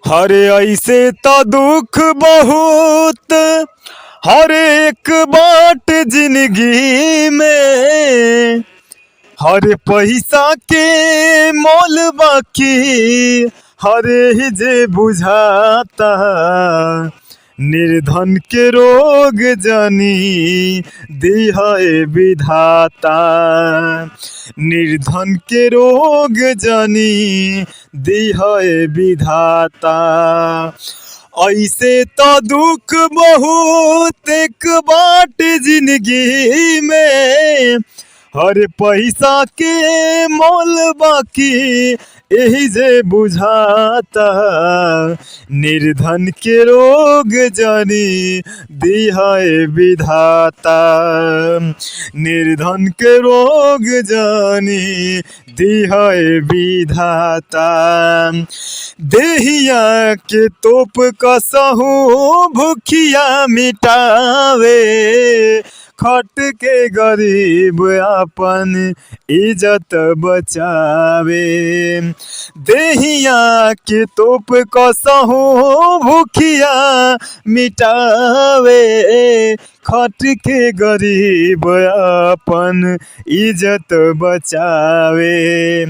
हरे ऐसे तो दुख बहुत हर एक बाट जिंदगी में। हर पैसा के मोल बाकी हरे ही जे बुझाता। निर्धन के रोग जानी दिहाए विधाता। निर्धन के रोग जानी दिहाए विधाता। ऐसे तो दुख बहुत एक बाट जिंदगी में। हर पैसा के मोल बाकी यही जे बुझाता। निर्धन के रोग जानी दिहाए विधाता। निर्धन के रोग जानी दिहाए विधाता। देहिया के तोप कसहू भूखिया मिटावे। खट के गरीब अपन इज्जत बचावे। देहिया के तोप कसहू भूखिया मिटावे। खट के गरीब अपन इज्जत बचावे।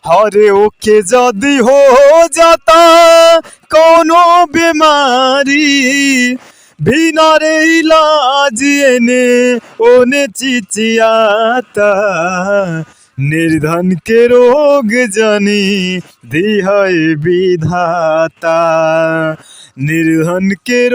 हरे ओके जदी हो जाता कोनो बीमारी। बिना रे इलाज एने ओने चिचियाता। निर्धन के रोग जानी दिहाए विधाता। निर्धन के